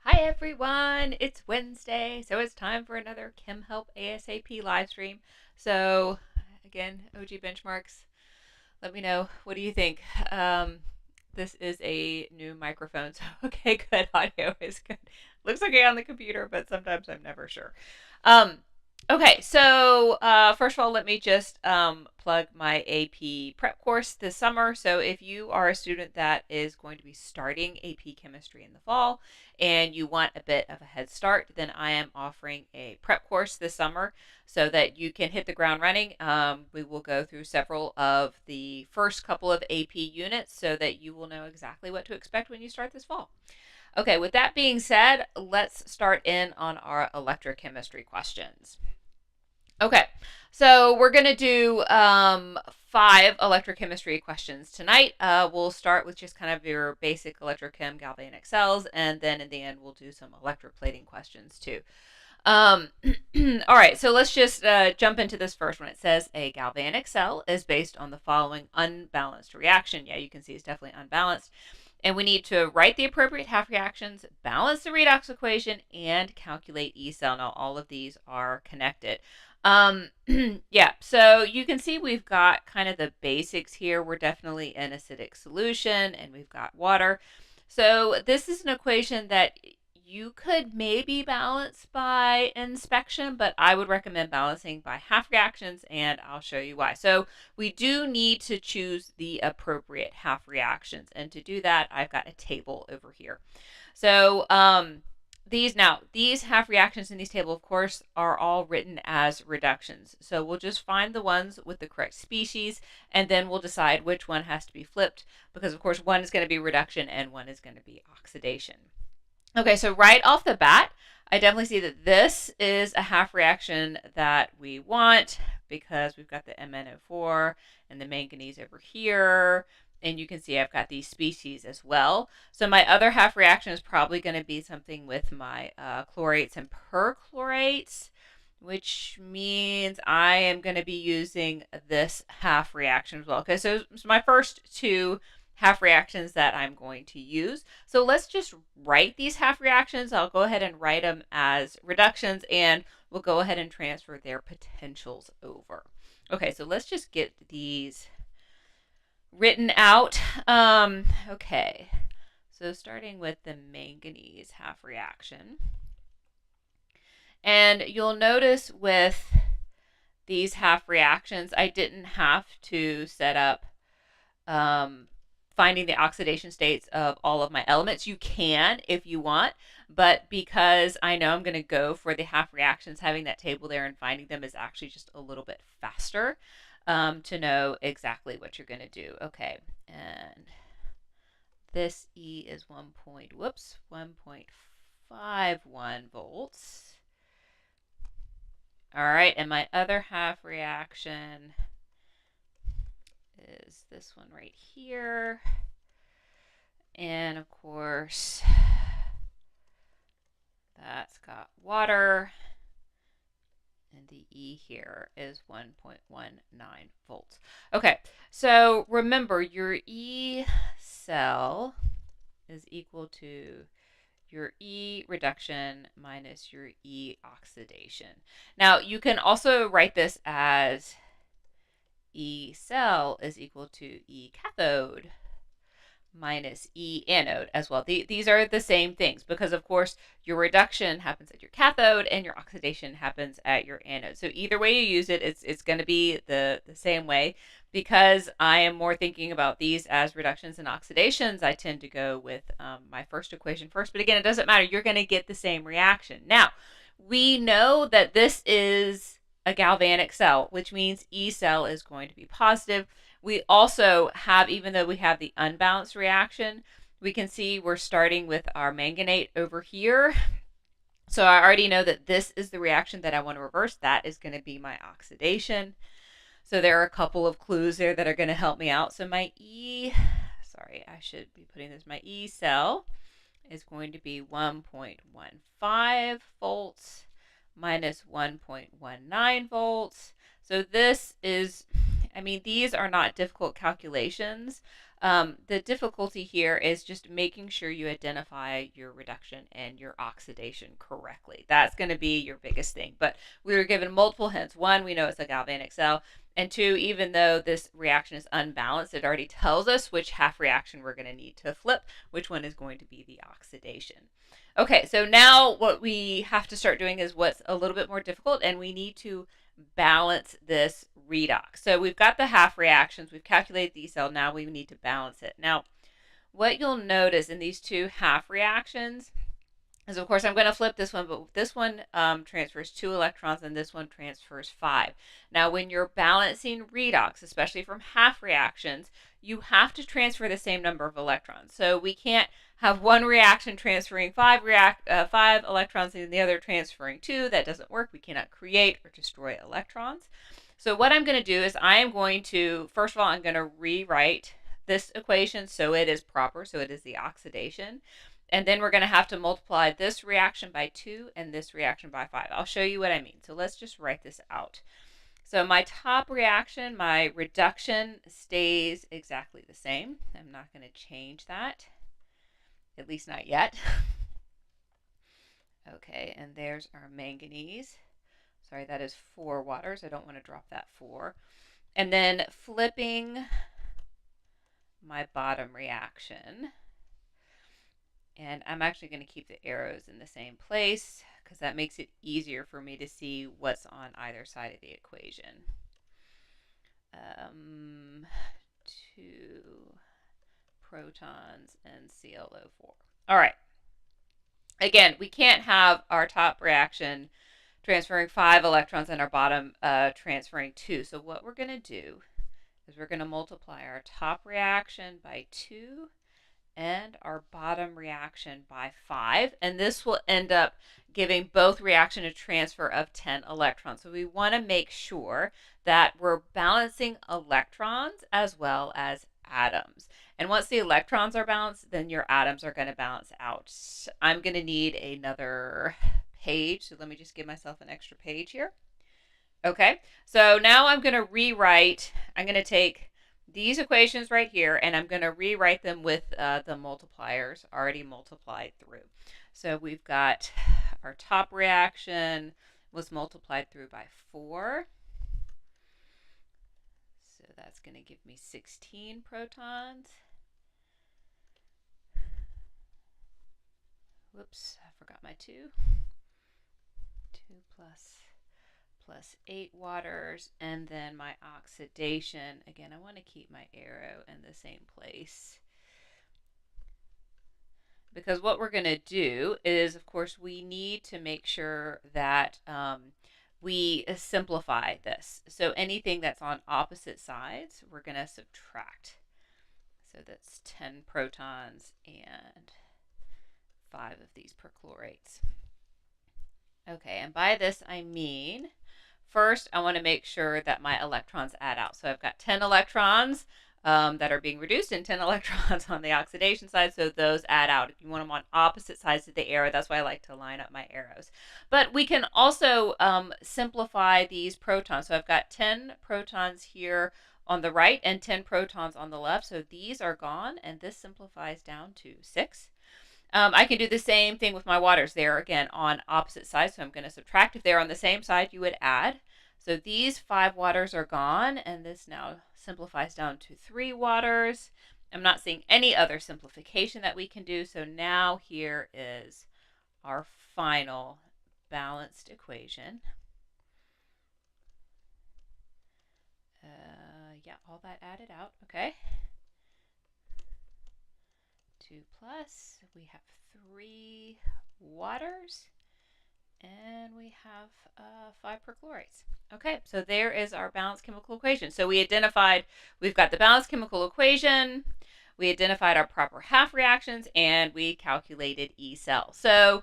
Hi everyone, it's Wednesday, so it's time for another Chem Help ASAP live stream. So, again, OG benchmarks, let me know, what do you think? This is a new microphone, so okay, good, audio is good. Looks okay on the computer, but sometimes I'm never sure. Um, okay, so first of all, let me just plug my AP prep course this summer. So if you are a student that is going to be starting AP chemistry in the fall and you want a bit of a head start, then I am offering a prep course this summer so that you can hit the ground running. We will go through several of the first couple of AP units so that you will know exactly what to expect when you start this fall. Okay, with that being said, let's start in on our electrochemistry questions. Okay, so we're going to do 5 electrochemistry questions tonight. We'll start with just kind of your basic electrochem galvanic cells, and then in the end, we'll do some electroplating questions too. All right, so let's just jump into this first one. It says a galvanic cell is based on the following unbalanced reaction. Yeah, you can see it's definitely unbalanced. And we need to write the appropriate half reactions, balance the redox equation, and calculate E cell. Now, all of these are connected. Yeah, so you can see we've got kind of the basics here. We're definitely in acidic solution, and we've got water. So this is an equation that you could maybe balance by inspection, but I would recommend balancing by half reactions, and I'll show you why. So we do need to choose the appropriate half reactions, and to do that, I've got a table over here. So these half reactions in these table, of course, are all written as reductions. So we'll just find the ones with the correct species, and then we'll decide which one has to be flipped, because of course one is going to be reduction and one is going to be oxidation. Okay, so right off the bat, I definitely see that this is a half reaction that we want because we've got the MnO4 and the manganese over here. And you can see I've got these species as well. So my other half reaction is probably going to be something with my chlorates and perchlorates, which means I am going to be using this half reaction as well. Okay, so my first two half reactions that I'm going to use. So let's just write these half reactions. I'll go ahead and write them as reductions, and we'll go ahead and transfer their potentials over. Okay, so let's just get these written out. Okay, so starting with the manganese half reaction. And you'll notice with these half reactions, I didn't have to set up finding the oxidation states of all of my elements. You can if you want, but because I know I'm going to go for the half reactions, having that table there and finding them is actually just a little bit faster to know exactly what you're going to do. Okay, and this E is 1.51 volts. All right, and my other half reaction is this one right here. And of course, that's got water. And the E here is 1.19 volts. Okay, so remember your E cell is equal to your E reduction minus your E oxidation. Now, you can also write this as E cell is equal to E cathode minus E anode as well. These are the same things because, of course, your reduction happens at your cathode and your oxidation happens at your anode. So either way you use it, it's going to be the same way. Because I am more thinking about these as reductions and oxidations, I tend to go with my first equation first. But again, it doesn't matter. You're going to get the same reaction. Now, we know that this is a galvanic cell, which means E cell is going to be positive. We also have, even though we have the unbalanced reaction, we can see we're starting with our manganate over here. So I already know that this is the reaction that I want to reverse. That is going to be my oxidation. So there are a couple of clues there that are going to help me out. So my I should be putting this, my E cell is going to be 1.15 volts minus 1.19 volts. So this is, these are not difficult calculations. The difficulty here is just making sure you identify your reduction and your oxidation correctly. That's going to be your biggest thing. But we were given multiple hints. One, we know it's a galvanic cell. And two, even though this reaction is unbalanced, it already tells us which half reaction we're going to need to flip, which one is going to be the oxidation. Okay, so now what we have to start doing is what's a little bit more difficult, and we need to balance this redox. So we've got the half reactions, we've calculated the E cell, now we need to balance it. Now, what you'll notice in these two half reactions is, of course, I'm going to flip this one, but this one transfers 2 electrons and this one transfers 5. Now, when you're balancing redox, especially from half reactions, you have to transfer the same number of electrons. So we can't have one reaction transferring 5 electrons and the other transferring 2. That doesn't work. We cannot create or destroy electrons. So what I'm going to do is I am going to, first of all, I'm going to rewrite this equation so it is proper, so it is the oxidation. And then we're going to have to multiply this reaction by 2 and this reaction by 5. I'll show you what I mean. So let's just write this out. So my top reaction, my reduction, stays exactly the same. I'm not going to change that, at least not yet. Okay, and there's our manganese. Sorry, that is 4 waters. I don't want to drop that 4. And then flipping my bottom reaction. And I'm actually going to keep the arrows in the same place because that makes it easier for me to see what's on either side of the equation. 2 protons and ClO4. All right. Again, we can't have our top reaction transferring 5 electrons and our bottom transferring 2. So what we're going to do is we're going to multiply our top reaction by 2 and our bottom reaction by 5, and this will end up giving both reaction a transfer of 10 electrons. So we want to make sure that we're balancing electrons as well as atoms. And once the electrons are balanced, then your atoms are going to balance out. I'm going to need another page, so let me just give myself an extra page here. Okay, so now I'm going to rewrite, I'm going to take these equations right here, and I'm going to rewrite them with the multipliers already multiplied through. So we've got our top reaction was multiplied through by 4. So that's going to give me 16 protons. Whoops, I forgot my 2. 2 plus 8 waters, and then my oxidation, again, I want to keep my arrow in the same place, because what we're going to do is, of course, we need to make sure that we simplify this. So anything that's on opposite sides, we're going to subtract. So that's 10 protons and 5 of these perchlorates. Okay, and by this I mean, first I want to make sure that my electrons add out. So I've got 10 electrons that are being reduced and 10 electrons on the oxidation side, so those add out. If you want them on opposite sides of the arrow, that's why I like to line up my arrows. But we can also simplify these protons. So I've got 10 protons here on the right and 10 protons on the left, so these are gone, and this simplifies down to 6. I can do the same thing with my waters. They're, again, on opposite sides, so I'm going to subtract. If they're on the same side, you would add. So these 5 waters are gone, and this now simplifies down to 3 waters. I'm not seeing any other simplification that we can do, so now here is our final balanced equation. Yeah, all that added out, okay. 2 plus, we have 3 waters, and we have 5 perchlorates. Okay, so there is our balanced chemical equation. So we identified, we've got the balanced chemical equation, we identified our proper half reactions, and we calculated E cell. So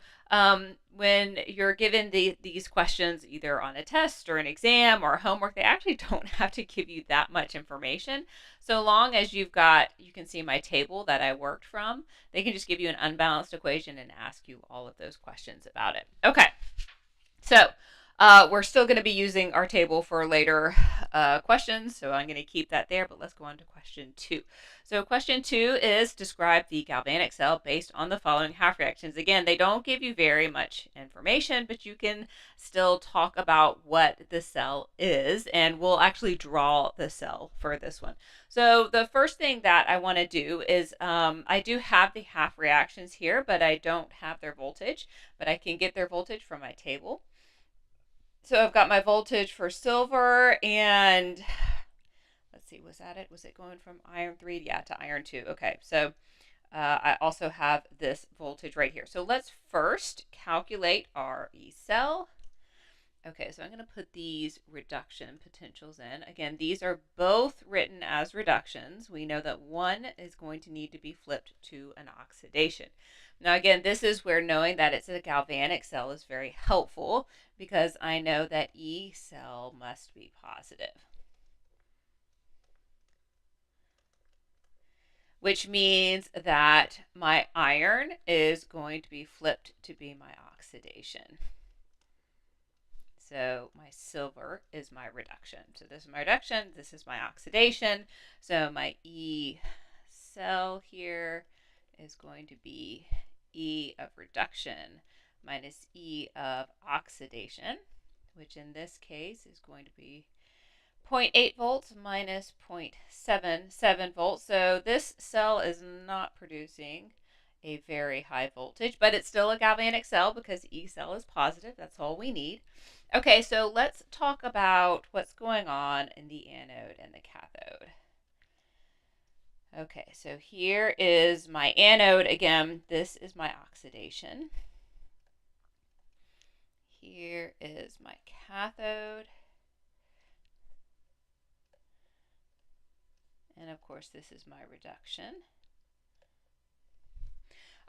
when you're given these questions either on a test or an exam or homework, they actually don't have to give you that much information. So long as you've got, you can see my table that I worked from, they can just give you an unbalanced equation and ask you all of those questions about it. Okay, so we're still going to be using our table for later questions, so I'm going to keep that there, but let's go on to question 2. So question 2 is describe the galvanic cell based on the following half reactions. Again, they don't give you very much information, but you can still talk about what the cell is, and we'll actually draw the cell for this one. So the first thing that I want to do is I do have the half reactions here, but I don't have their voltage, but I can get their voltage from my table. So I've got my voltage for silver, and let's see, was that it? Was it going from iron 3? Yeah, to iron 2. Okay, so I also have this voltage right here. So let's first calculate our E cell. Okay, so I'm going to put these reduction potentials in. Again, these are both written as reductions. We know that one is going to need to be flipped to an oxidation. Now, again, this is where knowing that it's a galvanic cell is very helpful, because I know that E cell must be positive, which means that my iron is going to be flipped to be my oxidation. So my silver is my reduction. So this is my reduction, this is my oxidation. So my E cell here is going to be E of reduction minus E of oxidation, which in this case is going to be 0.8 volts minus 0.77 volts. So this cell is not producing a very high voltage, but it's still a galvanic cell because E cell is positive. That's all we need. Okay, so let's talk about what's going on in the anode and the cathode. Okay, so here is my anode. Again, this is my oxidation. Here is my cathode. And of course, this is my reduction.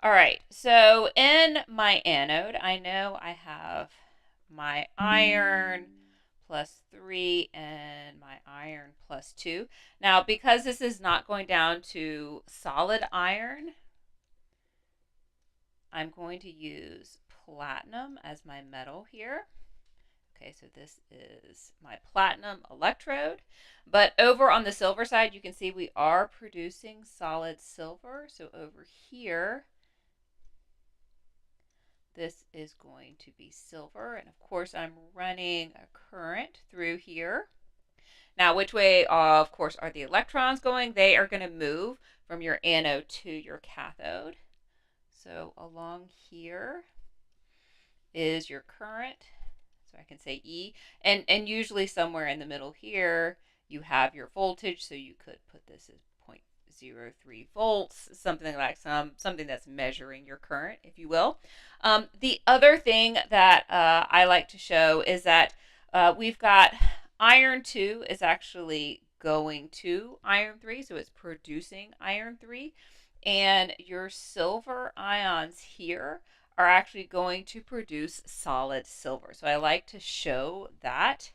All right, so in my anode, I know I have my iron plus 3 and my iron plus 2. Now, because this is not going down to solid iron, I'm going to use platinum as my metal here. Okay, so this is my platinum electrode. But over on the silver side, you can see we are producing solid silver. So over here, this is going to be silver. And of course, I'm running a current through here. Now, which way, of course, are the electrons going? They are going to move from your anode to your cathode. So along here is your current. So I can say E. And usually somewhere in the middle here, you have your voltage. So you could put this as 0.03 volts, something like something that's measuring your current, if you will. The other thing that I like to show is that we've got iron 2 is actually going to iron 3, so it's producing iron 3, and your silver ions here are actually going to produce solid silver. So I like to show that.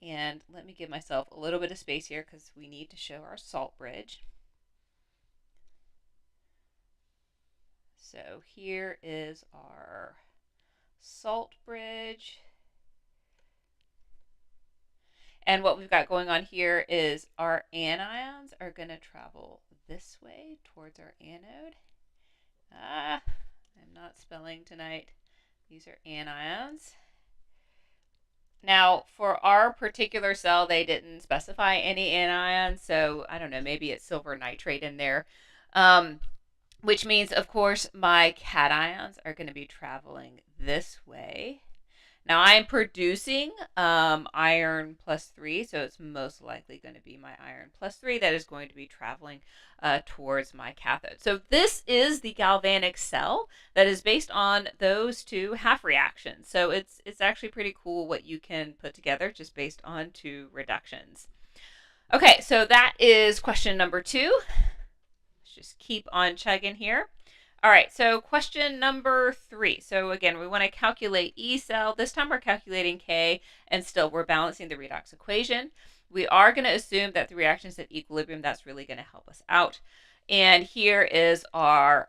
And let me give myself a little bit of space here because we need to show our salt bridge. So here is our salt bridge. And what we've got going on here is our anions are going to travel this way towards our anode. I'm not spelling tonight. These are anions. Now, for our particular cell, they didn't specify any anions, so I don't know, maybe it's silver nitrate in there, which means, of course, my cations are going to be traveling this way. Now, I'm producing iron plus 3, so it's most likely going to be my iron plus 3 that is going to be traveling towards my cathode. So this is the galvanic cell that is based on those two half reactions. So it's actually pretty cool what you can put together just based on two reductions. Okay, so that is question number 2. Let's just keep on chugging here. All right, so question number 3. So again, we want to calculate E cell. This time we're calculating K, and still we're balancing the redox equation. We are going to assume that the reaction's at equilibrium. That's really going to help us out. And here is our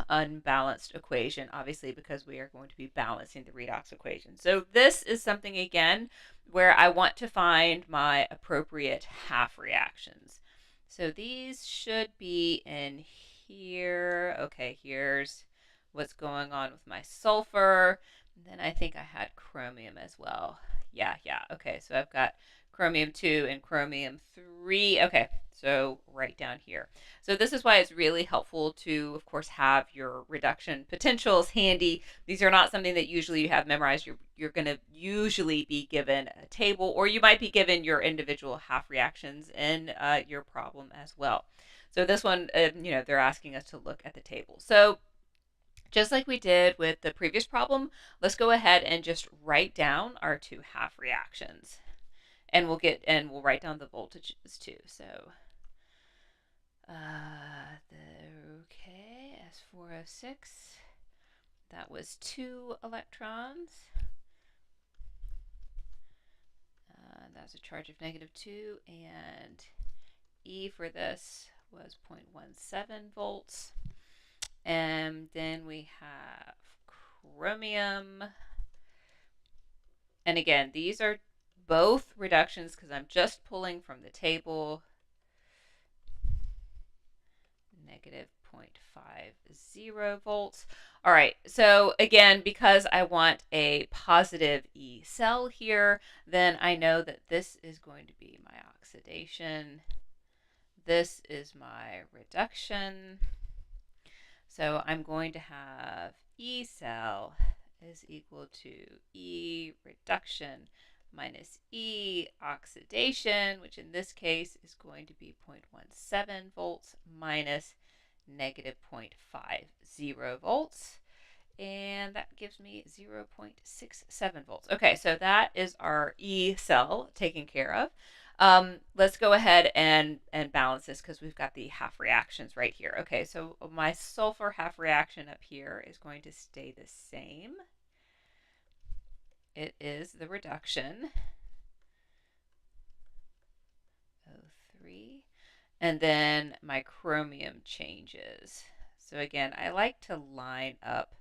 unbalanced equation, obviously, because we are going to be balancing the redox equation. So this is something, again, where I want to find my appropriate half reactions. So these should be in here. Okay, here's what's going on with my sulfur. And then I think I had chromium as well. Yeah. Okay, so I've got chromium 2 and chromium 3. Okay, so right down here. So this is why it's really helpful to, of course, have your reduction potentials handy. These are not something that usually you have memorized. You're going to usually be given a table, or you might be given your individual half reactions in your problem as well. So this one, they're asking us to look at the table. So just like we did with the previous problem, let's go ahead and just write down our two half reactions. And we'll write down the voltages too. So, okay, S4O6, that was 2 electrons. That's a charge of -2, and E for this was 0.17 volts. And then we have chromium. And again, these are both reductions because I'm just pulling from the table. -0.50 volts. All right, so again, because I want a positive E cell here, then I know that this is going to be my oxidation. This is my reduction. So I'm going to have E cell is equal to E reduction minus E oxidation, which in this case is going to be 0.17 volts minus -0.50 volts. And that gives me 0.67 volts. Okay, so that is our E cell taken care of. Let's go ahead and balance this because we've got the half reactions right here. Okay, so my sulfur half reaction up here is going to stay the same. It is the reduction, O3, and then my chromium changes. So again, I like to line up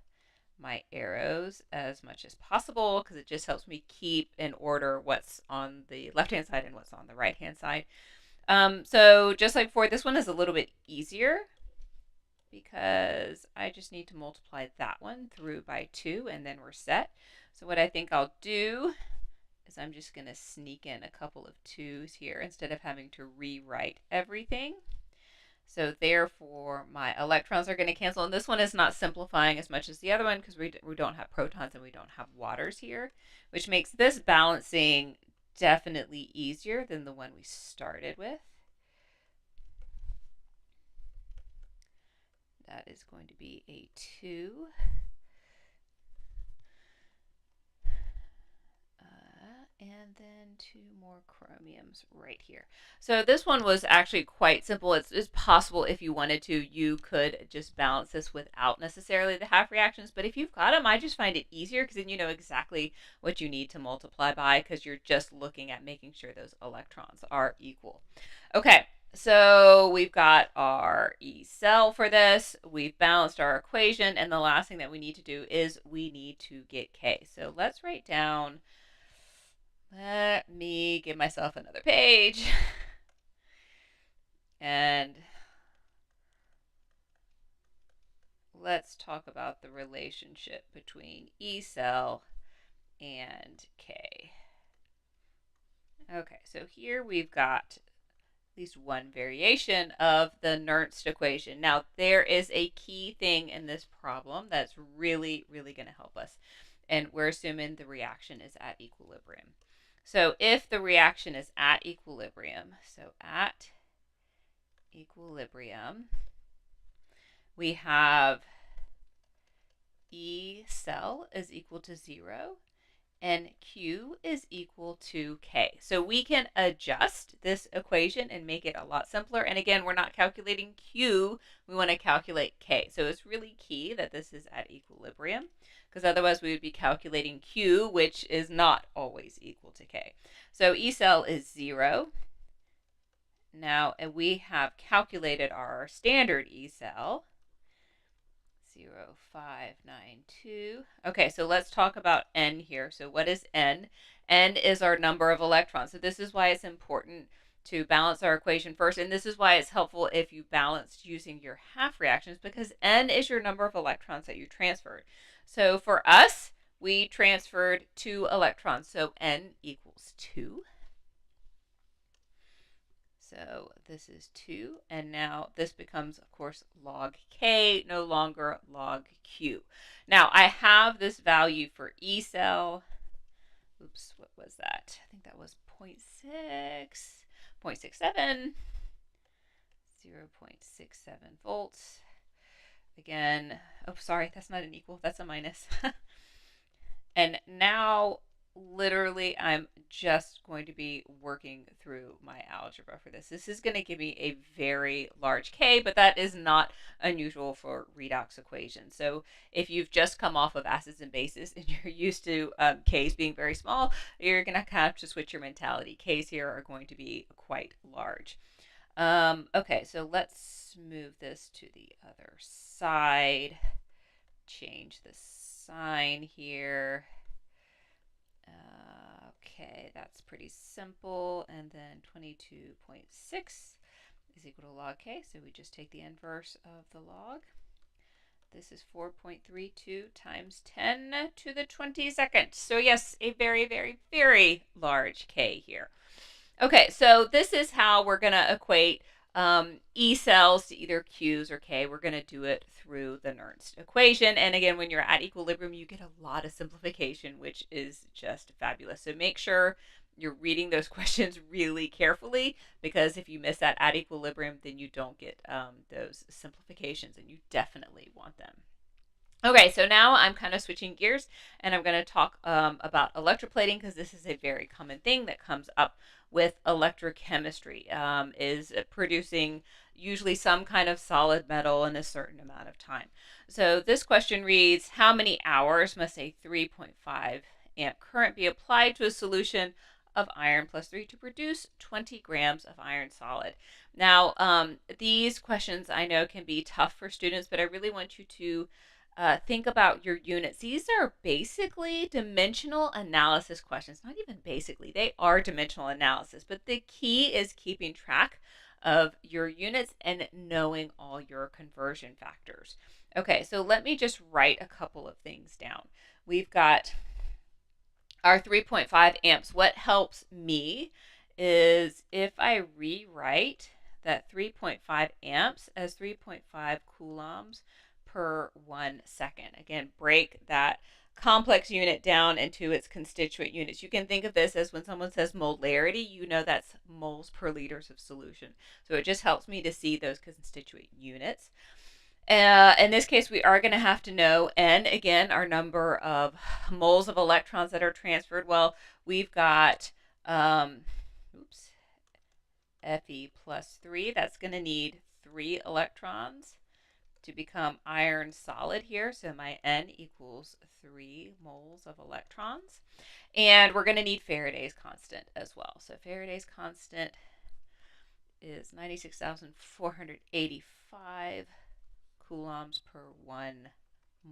my arrows as much as possible because it just helps me keep in order what's on the left-hand side and what's on the right-hand side. So just like before, this one is a little bit easier because I just need to multiply that one through by 2 and then we're set. So what I think I'll do is I'm just going to sneak in a couple of 2's here instead of having to rewrite everything. So therefore, my electrons are going to cancel. And this one is not simplifying as much as the other one because we don't have protons and we don't have waters here, which makes this balancing definitely easier than the one we started with. that is going to be a 2. And then 2 more chromiums right here. So this one was actually quite simple. It's possible if you wanted to, you could just balance this without necessarily the half reactions. But if you've got them, I just find it easier because then you know exactly what you need to multiply by because you're just looking at making sure those electrons are equal. Okay, so we've got our E cell for this. We've balanced our equation. And the last thing that we need to do is we need to get K. So let's write down... Let me give myself another page. And let's talk about the relationship between E cell and K. Okay, so here we've got at least one variation of the Nernst equation. Now, there is a key thing in this problem that's really, really going to help us. And we're assuming the reaction is at equilibrium. So if the reaction is at equilibrium, we have E cell is equal to 0 and Q is equal to K. So we can adjust this equation and make it a lot simpler. And again, we're not calculating Q, we want to calculate K. So it's really key that this is at equilibrium, because otherwise we would be calculating Q, which is not always equal to K. So E cell is 0. Now, we have calculated our standard E cell, 0.592. Okay, so let's talk about N here. So what is N? N is our number of electrons. So this is why it's important to balance our equation first, and this is why it's helpful if you balance using your half reactions, because N is your number of electrons that you transferred. So for us, we transferred 2 electrons, so N equals 2. So this is 2, and now this becomes, of course, log K, no longer log Q. Now, I have this value for E cell. Oops, what was that? I think that was 0.67, 0.67 volts. Again, oh, sorry, that's not an equal, that's a minus. And now, literally, I'm just going to be working through my algebra for this. This is going to give me a very large K, but that is not unusual for redox equations. So if you've just come off of acids and bases and you're used to K's being very small, you're going to have to switch your mentality. K's here are going to be quite large. Okay, so let's move this to the other side. Change the sign here. Okay, that's pretty simple. And then 22.6 is equal to log K, so we just take the inverse of the log. This is 4.32 times 10 to the 22nd. So yes, a very, very, very large K here. Okay, so this is how we're going to equate E cells to either Q's or K. We're going to do it through the Nernst equation. And again, when you're at equilibrium, you get a lot of simplification, which is just fabulous. So make sure you're reading those questions really carefully, because if you miss that at equilibrium, then you don't get those simplifications, and you definitely want them. Okay, so now I'm kind of switching gears, and I'm going to talk about electroplating, because this is a very common thing that comes up with electrochemistry, is producing usually some kind of solid metal in a certain amount of time. So this question reads, how many hours must a 3.5 amp current be applied to a solution of iron plus 3 to produce 20 grams of iron solid? Now, these questions I know can be tough for students, but I really want you to think about your units. These are basically dimensional analysis questions. Not even basically, they are dimensional analysis, but the key is keeping track of your units and knowing all your conversion factors. Okay, so let me just write a couple of things down. We've got our 3.5 amps. What helps me is if I rewrite that 3.5 amps as 3.5 coulombs per 1 second. Again, break that complex unit down into its constituent units. You can think of this as when someone says molarity, you know that's moles per liters of solution. So it just helps me to see those constituent units. In this case, we are going to have to know N, again, our number of moles of electrons that are transferred. Well, we've got, oops, Fe plus 3. That's going to need 3 electrons to become iron solid here. So my N equals 3 moles of electrons. And we're going to need Faraday's constant as well. So Faraday's constant is 96,485 coulombs per 1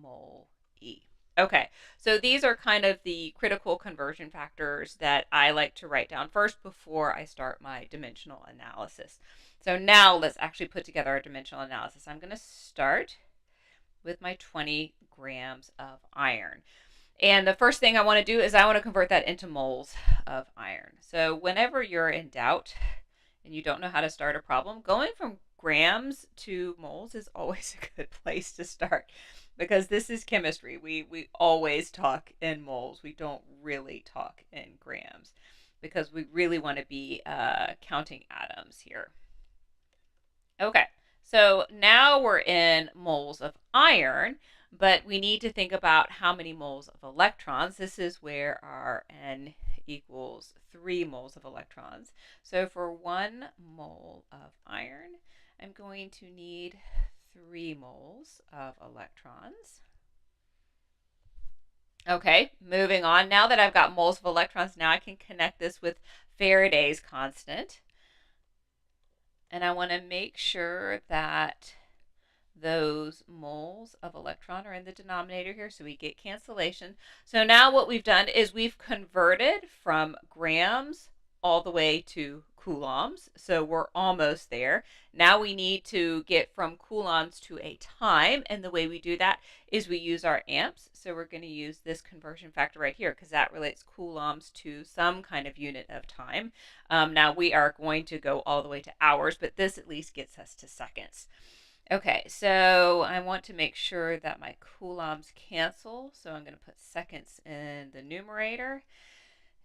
mole E. Okay, so these are kind of the critical conversion factors that I like to write down first before I start my dimensional analysis. So now let's actually put together our dimensional analysis. I'm going to start with my 20 grams of iron. And the first thing I want to do is I want to convert that into moles of iron. So whenever you're in doubt and you don't know how to start a problem, going from grams to moles is always a good place to start, because this is chemistry. We always talk in moles. We don't really talk in grams because we really want to be counting atoms here. Okay, so now we're in moles of iron, but we need to think about how many moles of electrons. This is where our N equals 3 moles of electrons. So for 1 mole of iron, I'm going to need 3 moles of electrons. Okay, moving on. Now that I've got moles of electrons, now I can connect this with Faraday's constant. And I want to make sure that those moles of electron are in the denominator here, so we get cancellation. So now what we've done is we've converted from grams all the way to coulombs. So we're almost there. Now we need to get from coulombs to a time, and the way we do that is we use our amps. So we're going to use this conversion factor right here because that relates coulombs to some kind of unit of time. Now we are going to go all the way to hours, but this at least gets us to seconds. Okay, so I want to make sure that my coulombs cancel. So I'm going to put seconds in the numerator.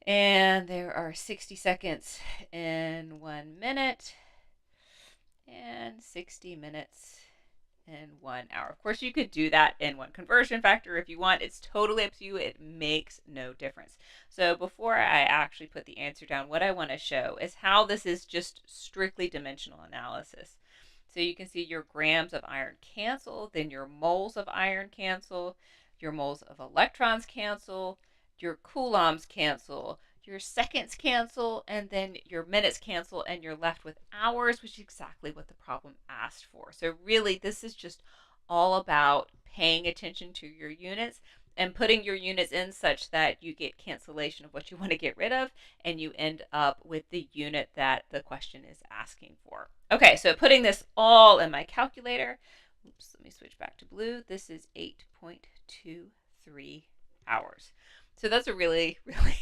And there are 60 seconds in 1 minute and 60 minutes in 1 hour. Of course, you could do that in one conversion factor if you want. It's totally up to you. It makes no difference. So before I actually put the answer down, what I want to show is how this is just strictly dimensional analysis. So you can see your grams of iron cancel, then your moles of iron cancel, your moles of electrons cancel, your coulombs cancel, your seconds cancel, and then your minutes cancel, and you're left with hours, which is exactly what the problem asked for. So really, this is just all about paying attention to your units and putting your units in such that you get cancellation of what you want to get rid of, and you end up with the unit that the question is asking for. Okay, so putting this all in my calculator, oops, let me switch back to blue. This is 8.23 hours. So that's a really, really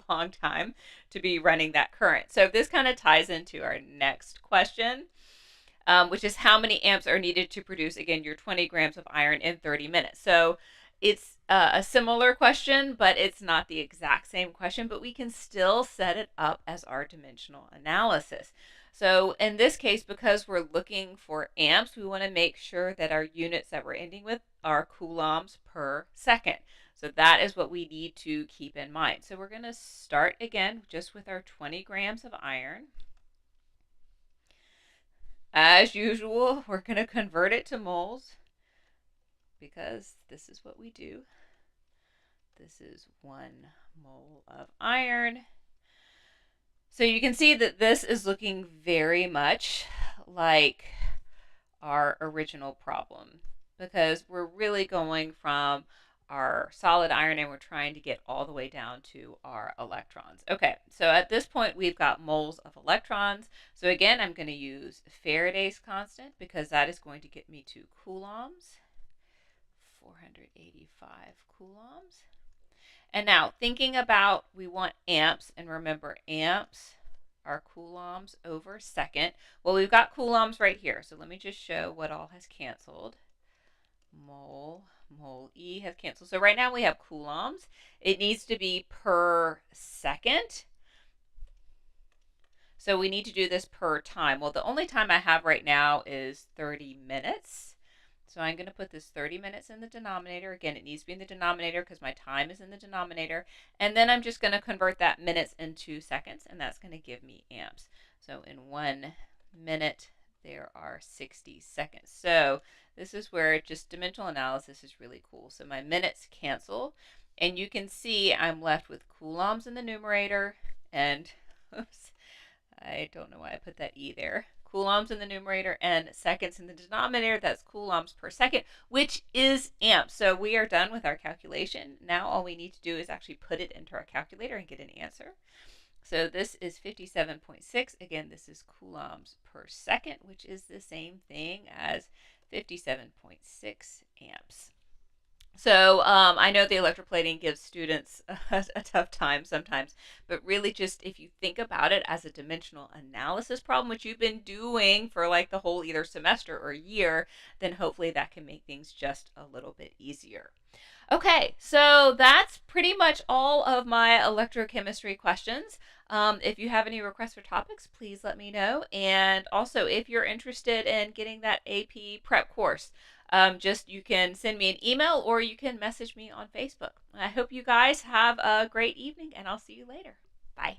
long time to be running that current. So this kind of ties into our next question, which is how many amps are needed to produce, again, your 20 grams of iron in 30 minutes. So it's a similar question, but it's not the exact same question, but we can still set it up as our dimensional analysis. So in this case, because we're looking for amps, we want to make sure that our units that we're ending with are coulombs per second. So that is what we need to keep in mind. So we're going to start again just with our 20 grams of iron. As usual, we're going to convert it to moles because this is what we do. This is 1 mole of iron. So you can see that this is looking very much like our original problem because we're really going from our solid iron and we're trying to get all the way down to our electrons. Okay, so at this point we've got moles of electrons. So again, I'm going to use Faraday's constant because that is going to get me to coulombs, 485 coulombs. And now thinking about, we want amps, and remember amps are coulombs over second. Well, we've got coulombs right here. So let me just show what all has canceled. Mole E has canceled. So right now we have coulombs. It needs to be per second. So we need to do this per time. Well, the only time I have right now is 30 minutes. So I'm going to put this 30 minutes in the denominator. Again, it needs to be in the denominator because my time is in the denominator. And then I'm just going to convert that minutes into seconds, and that's going to give me amps. So in 1 minute, there are 60 seconds. So this is where just dimensional analysis is really cool. So my minutes cancel, and you can see I'm left with coulombs in the numerator, and oops, I don't know why I put that E there. Coulombs in the numerator and seconds in the denominator. That's coulombs per second, which is amps. So we are done with our calculation. Now all we need to do is actually put it into our calculator and get an answer. So this is 57.6. Again, this is coulombs per second, which is the same thing as 57.6 amps. So I know the electroplating gives students a tough time sometimes, but really just if you think about it as a dimensional analysis problem, which you've been doing for like the whole either semester or year, then hopefully that can make things just a little bit easier. Okay, so that's pretty much all of my electrochemistry questions. If you have any requests for topics, please let me know. And also, if you're interested in getting that AP prep course, just you can send me an email or you can message me on Facebook. I hope you guys have a great evening, and I'll see you later. Bye.